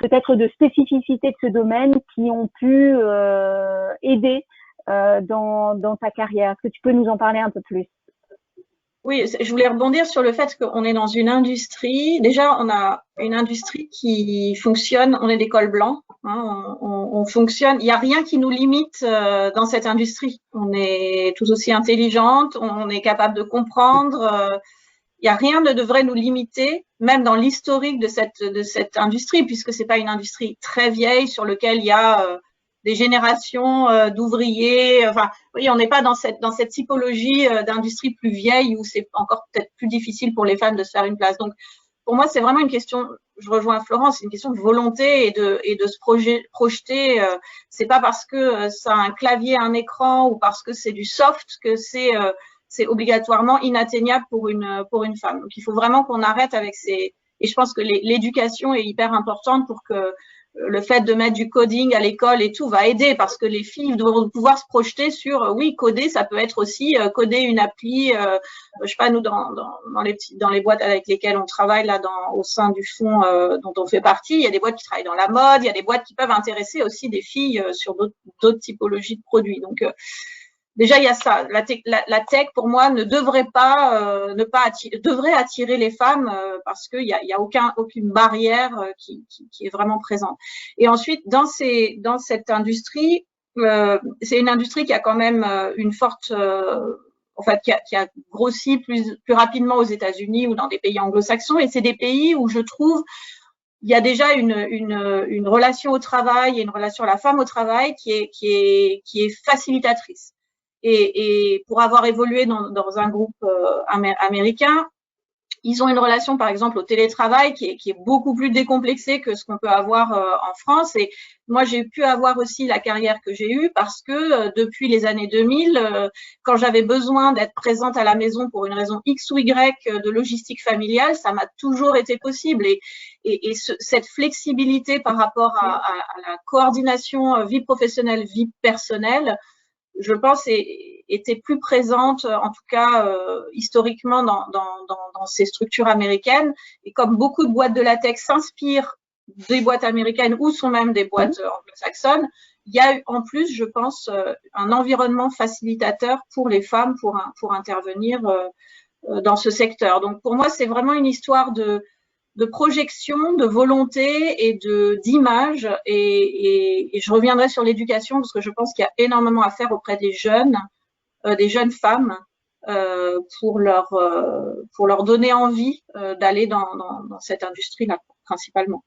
peut-être de spécificités de ce domaine qui ont pu aider dans ta carrière. Est-ce que tu peux nous en parler un peu plus? Oui, je voulais rebondir sur le fait qu'on est dans une industrie. Déjà, on a une industrie qui fonctionne. On est des cols blancs. Hein, on fonctionne. Il n'y a rien qui nous limite dans cette industrie. On est tout aussi intelligente. On est capable de comprendre. Il n'y a rien ne devrait nous limiter, même dans l'historique de cette industrie, puisque c'est pas une industrie très vieille sur lequel il y a des générations d'ouvriers. Enfin, oui, on n'est pas dans cette typologie d'industrie plus vieille où c'est encore peut-être plus difficile pour les femmes de se faire une place. Donc, pour moi, c'est vraiment une question. Je rejoins Florence, c'est une question de volonté et de se projeter. C'est pas parce que ça a un clavier, un écran ou parce que c'est du soft que c'est obligatoirement inatteignable pour une femme. Donc, il faut vraiment qu'on arrête avec ces. Et je pense que l'éducation est hyper importante pour que le fait de mettre du coding à l'école et tout va aider parce que les filles doivent pouvoir se projeter sur oui, coder, ça peut être aussi coder une appli. Je sais pas, nous dans les boîtes avec lesquelles on travaille là au sein du fonds dont on fait partie, il y a des boîtes qui travaillent dans la mode, il y a des boîtes qui peuvent intéresser aussi des filles sur d'autres typologies de produits. Donc déjà, il y a ça. La tech, pour moi, ne devrait pas, devrait attirer les femmes parce qu'il y a aucune barrière qui est vraiment présente. Et ensuite, dans cette industrie, c'est une industrie qui a quand même une forte, en fait, qui a grossi plus rapidement aux États-Unis ou dans des pays anglo-saxons. Et c'est des pays où je trouve il y a déjà une relation au travail et une relation à la femme au travail qui est facilitatrice. Et pour avoir évolué dans un groupe américain, ils ont une relation, par exemple, au télétravail qui est beaucoup plus décomplexée que ce qu'on peut avoir en France. Et moi, j'ai pu avoir aussi la carrière que j'ai eue parce que depuis les années 2000, quand j'avais besoin d'être présente à la maison pour une raison X ou Y de logistique familiale, ça m'a toujours été possible. Et cette flexibilité par rapport à la coordination vie professionnelle, vie personnelle, je pense, était plus présente, en tout cas historiquement, dans ces structures américaines. Et comme beaucoup de boîtes de latex s'inspirent des boîtes américaines ou sont même des boîtes anglo-saxonnes, il y a en plus, je pense, un environnement facilitateur pour les femmes pour intervenir dans ce secteur. Donc pour moi, c'est vraiment une histoire de projection, de volonté et d'image. Et je reviendrai sur l'éducation parce que je pense qu'il y a énormément à faire auprès des jeunes femmes pour leur donner envie d'aller dans cette industrie-là, principalement.